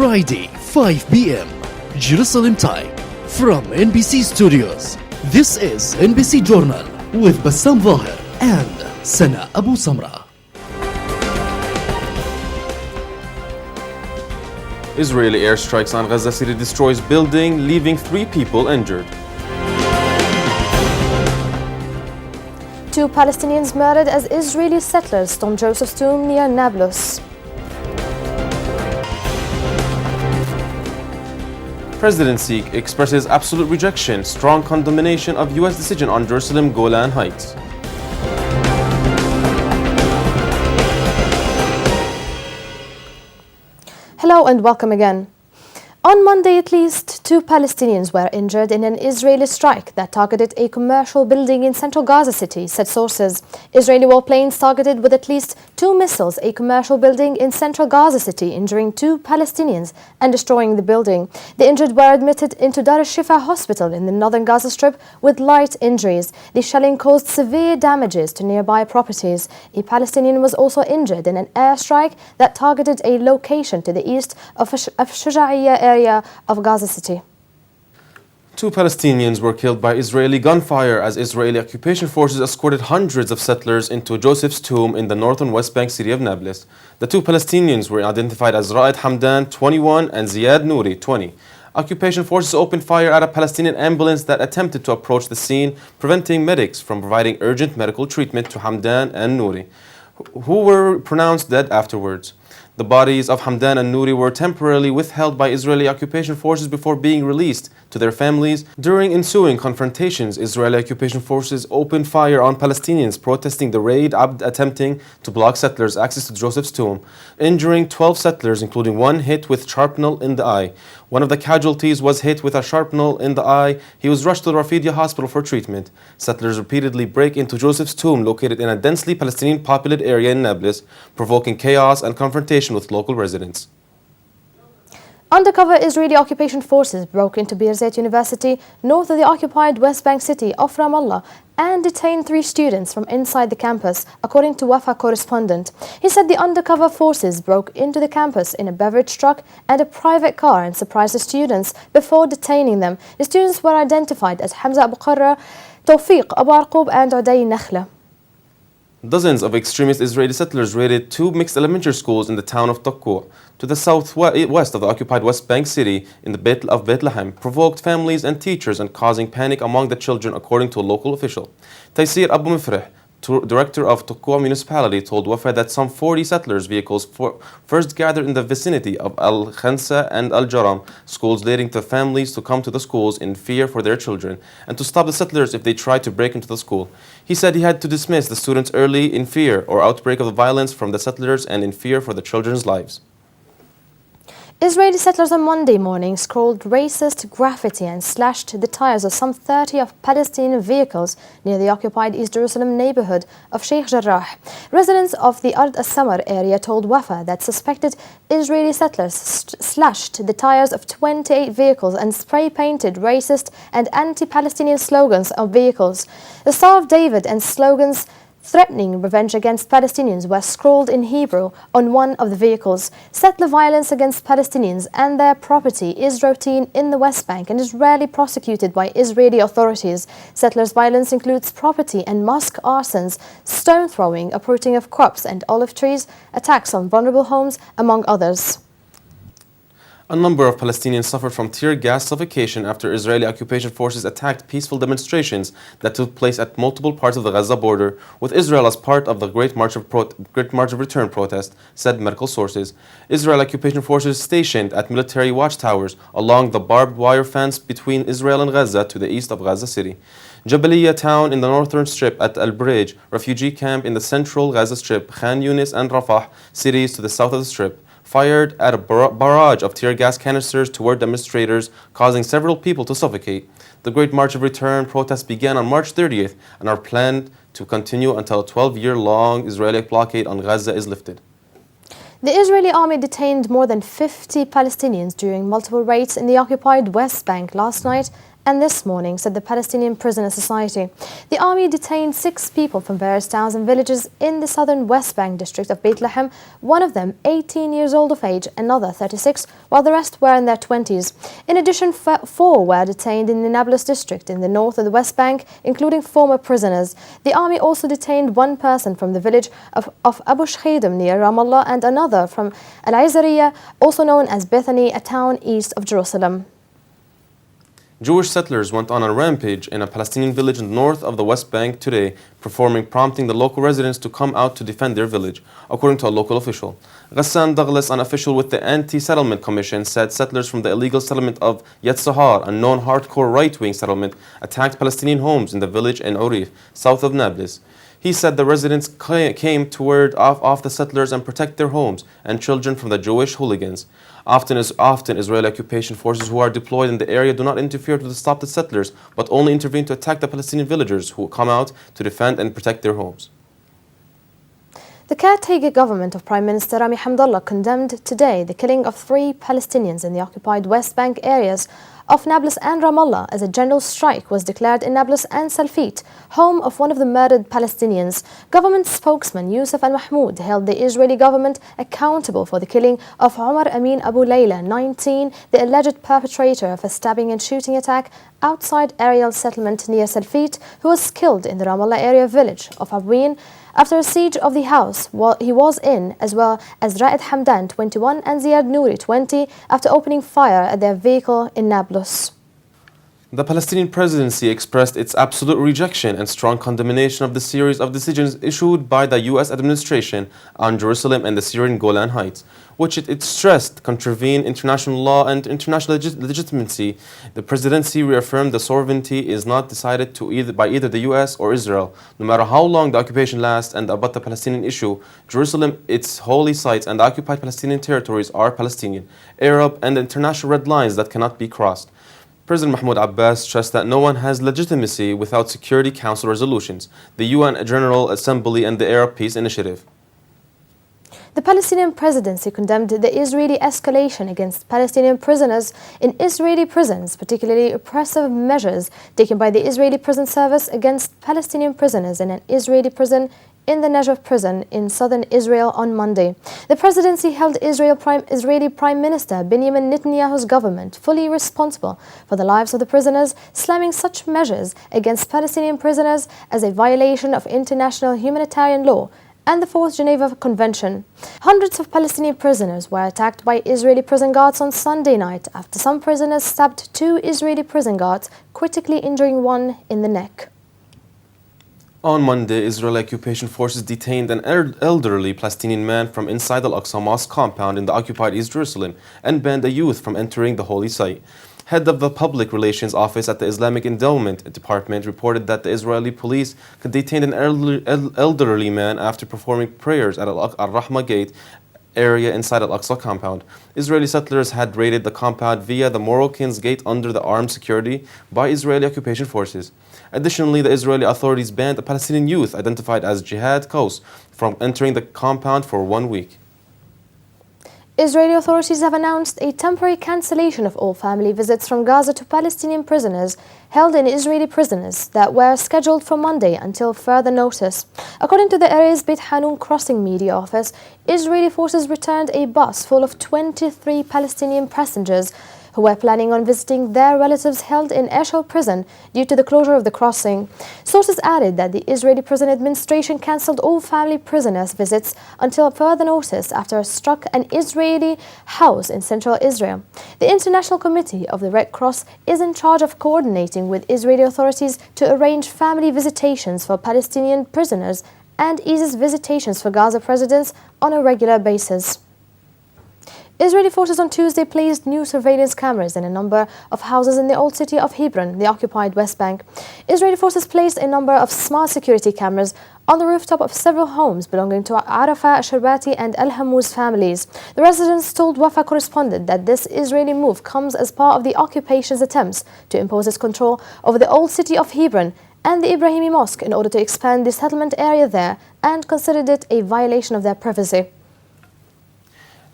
Friday, 5 p.m. Jerusalem time. From NBC Studios. This is NBC Journal with Bassam Zahir and Sana Abu Samra. Israeli airstrikes on Gaza City destroys building, leaving 3 people injured. 2 Palestinians murdered as Israeli settlers stormed Joseph's tomb near Nablus. Presidency expresses absolute rejection, strong condemnation of U.S. decision on Jerusalem Golan Heights. Hello and welcome again. On Monday, at least 2 Palestinians were injured in an Israeli strike that targeted a commercial building in central Gaza City, said sources. Israeli warplanes targeted with at least 2 missiles a commercial building in central Gaza City, injuring 2 Palestinians and destroying the building. The injured were admitted into Dar al-Shifa hospital in the northern Gaza Strip with light injuries. The shelling caused severe damages to nearby properties. A Palestinian was also injured in an airstrike that targeted a location to the east of Shuja'iyya area of Gaza City. 2 Palestinians were killed by Israeli gunfire as Israeli occupation forces escorted hundreds of settlers into Joseph's tomb in the northern West Bank city of Nablus. The 2 Palestinians were identified as Ra'ed Hamdan, 21, and Ziad Nouri, 20. Occupation forces opened fire at a Palestinian ambulance that attempted to approach the scene, preventing medics from providing urgent medical treatment to Hamdan and Nouri, who were pronounced dead afterwards. The bodies of Hamdan and Nouri were temporarily withheld by Israeli occupation forces before being released to their families. During ensuing confrontations, Israeli occupation forces opened fire on Palestinians protesting the raid, attempting to block settlers' access to Joseph's tomb, injuring 12 settlers, including 1 hit with shrapnel in the eye. One of the casualties was hit with a shrapnel in the eye. He was rushed to the Rafidia hospital for treatment. Settlers repeatedly break into Joseph's tomb, located in a densely Palestinian populated area in Nablus, provoking chaos and confrontation with local residents. Undercover Israeli occupation forces broke into Birzeit University, north of the occupied West Bank city of Ramallah, and detained 3 students from inside the campus, according to Wafa correspondent. He said the undercover forces broke into the campus in a beverage truck and a private car and surprised the students before detaining them. The students were identified as Hamza Abu Qarra, Tawfiq Abu Arqub, and Uday Nakhla. Dozens of extremist Israeli settlers raided 2 mixed elementary schools in the town of Taqwa, to the southwest of the occupied West Bank city in the Bethlehem, provoked families and teachers and causing panic among the children, according to a local official. Taysir Abu Mifreh, director of Taqwa municipality, told Wafa that some 40 settlers' vehicles first gathered in the vicinity of Al-Khansa and Al-Jaram schools, leading to families to come to the schools in fear for their children and to stop the settlers if they tried to break into the school. He said he had to dismiss the students early in fear or outbreak of violence from the settlers and in fear for the children's lives. Israeli settlers on Monday morning scrawled racist graffiti and slashed the tires of some 30 of Palestinian vehicles near the occupied East Jerusalem neighborhood of Sheikh Jarrah. Residents of the Ard al-Samar area told Wafa that suspected Israeli settlers slashed the tires of 28 vehicles and spray-painted racist and anti-Palestinian slogans on vehicles. The Star of David and slogans threatening revenge against Palestinians were scrawled in Hebrew on one of the vehicles. Settler violence against Palestinians and their property is routine in the West Bank and is rarely prosecuted by Israeli authorities. Settlers' violence includes property and mosque arsons, stone throwing, uprooting of crops and olive trees, attacks on vulnerable homes, among others. A number of Palestinians suffered from tear gas suffocation after Israeli occupation forces attacked peaceful demonstrations that took place at multiple parts of the Gaza border, with Israel as part of the Great March of Return protest, said medical sources. Israel occupation forces stationed at military watchtowers along the barbed wire fence between Israel and Gaza to the east of Gaza City. Jabaliyah town in the northern strip, at Al-Brej refugee camp in the central Gaza Strip, Khan Yunis and Rafah cities to the south of the strip, fired at a barrage of tear gas canisters toward demonstrators, causing several people to suffocate. The Great March of Return protests began on March 30th and are planned to continue until a 12-year-long Israeli blockade on Gaza is lifted. The Israeli army detained more than 50 Palestinians during multiple raids in the occupied West Bank last night and this morning, said the Palestinian Prisoner Society. The army detained 6 people from various towns and villages in the southern West Bank district of Bethlehem, one of them 18 years old of age, another 36, while the rest were in their 20s. In addition, 4 were detained in the Nablus district in the north of the West Bank, including former prisoners. The army also detained 1 person from the village of Abu Shkhidam near Ramallah and another from Al-Izariya, also known as Bethany, a town east of Jerusalem. Jewish settlers went on a rampage in a Palestinian village north of the West Bank today, prompting the local residents to come out to defend their village, according to a local official. Ghassan Douglas, an official with the Anti-Settlement Commission, said settlers from the illegal settlement of Yet Sahar, a known hardcore right-wing settlement, attacked Palestinian homes in the village in Urif, south of Nablus. He said the residents came to ward off the settlers and protect their homes and children from the Jewish hooligans. Often Israeli occupation forces who are deployed in the area do not interfere to stop the settlers, but only intervene to attack the Palestinian villagers who come out to defend and protect their homes. The caretaker government of Prime Minister Rami Hamdallah condemned today the killing of 3 Palestinians in the occupied West Bank areas of Nablus and Ramallah as a general strike was declared in Nablus and Salfit, home of one of the murdered Palestinians. Government spokesman Youssef al-Mahmoud held the Israeli government accountable for the killing of Omar Amin Abu Layla, 19, the alleged perpetrator of a stabbing and shooting attack outside Ariel settlement near Salfit, who was killed in the Ramallah area village of Abween after a siege of the house he was in, as well as Ra'ed Hamdan, 21, and Ziyad Nouri, 20, after opening fire at their vehicle in Nablus. The Palestinian presidency expressed its absolute rejection and strong condemnation of the series of decisions issued by the U.S. administration on Jerusalem and the Syrian Golan Heights, which it stressed contravene international law and international legitimacy. The presidency reaffirmed the sovereignty is not decided by either the U.S. or Israel, no matter how long the occupation lasts, and about the Palestinian issue. Jerusalem, its holy sites, and the occupied Palestinian territories are Palestinian, Arab, and international red lines that cannot be crossed. President Mahmoud Abbas stressed that no one has legitimacy without Security Council resolutions, the UN General Assembly, and the Arab Peace Initiative. The Palestinian presidency condemned the Israeli escalation against Palestinian prisoners in Israeli prisons, particularly oppressive measures taken by the Israeli prison service against Palestinian prisoners in an Israeli prison in the Najah prison in southern Israel on Monday. The presidency held Israeli Prime Minister Benjamin Netanyahu's government fully responsible for the lives of the prisoners, slamming such measures against Palestinian prisoners as a violation of international humanitarian law and the 4th Geneva Convention. Hundreds of Palestinian prisoners were attacked by Israeli prison guards on Sunday night after some prisoners stabbed 2 Israeli prison guards, critically injuring one in the neck. On Monday, Israeli occupation forces detained an elderly Palestinian man from inside Al-Aqsa Mosque compound in the occupied East Jerusalem and banned a youth from entering the holy site. Head of the Public Relations Office at the Islamic Endowment Department reported that the Israeli police could detain an elderly man after performing prayers at Al-Rahma Gate area inside Al-Aqsa compound. Israeli settlers had raided the compound via the Moroccans Gate under the armed security by Israeli occupation forces. Additionally, the Israeli authorities banned a Palestinian youth identified as Jihad Kaus from entering the compound for 1 week. Israeli authorities have announced a temporary cancellation of all family visits from Gaza to Palestinian prisoners held in Israeli prisons that were scheduled for Monday until further notice. According to the area's Beit Hanun Crossing media office, Israeli forces returned a bus full of 23 Palestinian passengers who were planning on visiting their relatives held in Eshel prison due to the closure of the crossing. Sources added that the Israeli prison administration cancelled all family prisoners' visits until further notice after it struck an Israeli house in central Israel. The International Committee of the Red Cross is in charge of coordinating with Israeli authorities to arrange family visitations for Palestinian prisoners and eases visitations for Gaza residents on a regular basis. Israeli forces on Tuesday placed new surveillance cameras in a number of houses in the old city of Hebron, the occupied West Bank. Israeli forces placed a number of smart security cameras on the rooftop of several homes belonging to Arafah, Sharbati and El Hamouz families. The residents told Wafa correspondent that this Israeli move comes as part of the occupation's attempts to impose its control over the old city of Hebron and the Ibrahimi Mosque in order to expand the settlement area there, and considered it a violation of their privacy.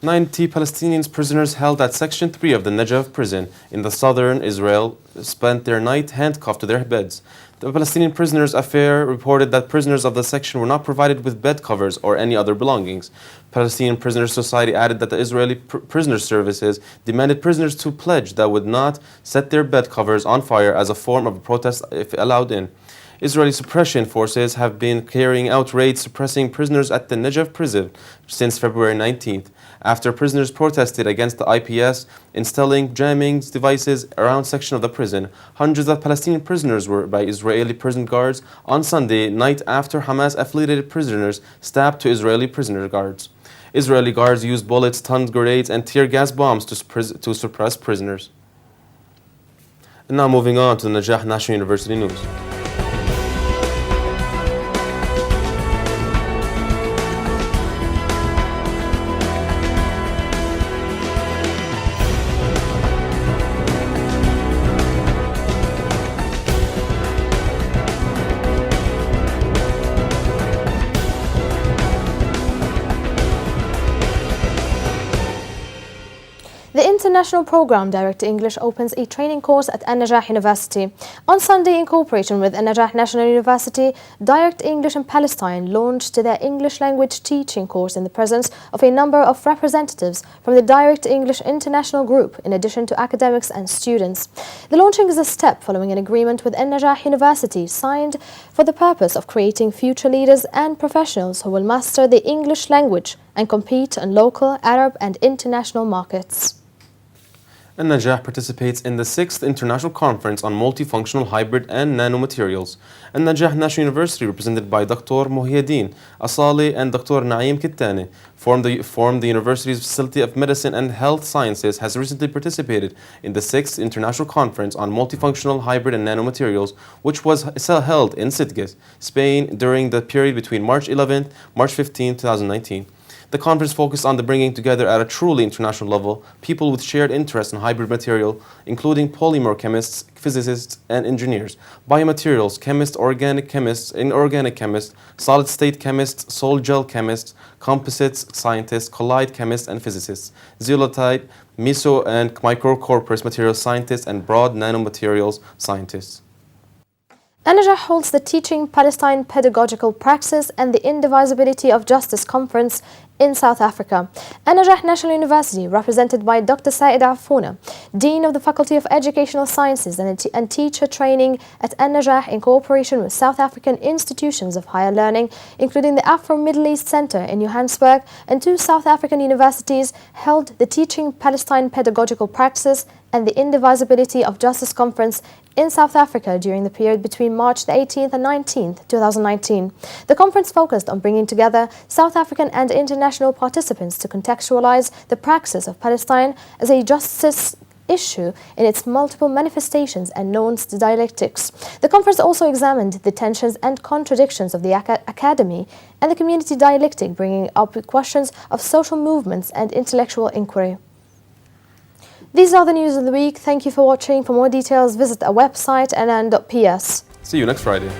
90 Palestinian prisoners held at Section 3 of the Najah prison in the southern Israel spent their night handcuffed to their beds. The Palestinian Prisoners Affair reported that prisoners of the section were not provided with bed covers or any other belongings. Palestinian Prisoners Society added that the Israeli prisoner services demanded prisoners to pledge that would not set their bed covers on fire as a form of protest if allowed in. Israeli suppression forces have been carrying out raids suppressing prisoners at the Najah prison since February 19th, after prisoners protested against the IPS installing jamming devices around section of the prison. Hundreds of Palestinian prisoners were by Israeli prison guards on Sunday night after Hamas-affiliated prisoners stabbed to Israeli prisoner guards. Israeli guards used bullets, stun grenades, and tear gas bombs to suppress prisoners. And now moving on to the Najah National University news. The International Program Direct English opens a training course at An-Najah University. On Sunday, in cooperation with An-Najah National University, Direct English in Palestine launched their English language teaching course in the presence of a number of representatives from the Direct English International Group, in addition to academics and students. The launching is a step following an agreement with An-Najah University signed for the purpose of creating future leaders and professionals who will master the English language and compete on local, Arab and international markets. An-Najah participates in the 6th International Conference on Multifunctional Hybrid and Nanomaterials. An-Najah National University, represented by Dr. Muhyiddin Asali and Dr. Naeem Kittani, formed the university's Faculty of Medicine and Health Sciences, has recently participated in the 6th International Conference on Multifunctional Hybrid and Nanomaterials, which was held in Sitges, Spain, during the period between March 11th, March 15, 2019. The conference focused on the bringing together at a truly international level people with shared interests in hybrid material, including polymer chemists, physicists, and engineers, biomaterials chemists, organic chemists, inorganic chemists, solid-state chemists, sol-gel chemists, composites scientists, colloid chemists, and physicists, zeolite, meso and microcorpus material scientists, and broad nanomaterials scientists. An-Najah holds the Teaching Palestine Pedagogical Praxis and the Indivisibility of Justice Conference in South Africa. An-Najah National University, represented by Dr. Saeed Afuna, Dean of the Faculty of Educational Sciences and Teacher Training at An-Najah, in cooperation with South African institutions of higher learning, including the Afro-Middle East Center in Johannesburg and 2 South African universities, held the Teaching Palestine Pedagogical Praxis and the Indivisibility of Justice Conference in South Africa during the period between March the 18th and 19th, 2019. The conference focused on bringing together South African and international participants to contextualize the praxis of Palestine as a justice issue in its multiple manifestations and nuanced dialectics. The conference also examined the tensions and contradictions of the academy and the community dialectic, bringing up questions of social movements and intellectual inquiry. These are the news of the week. Thank you for watching. For more details, visit our website, an.ps. See you next Friday.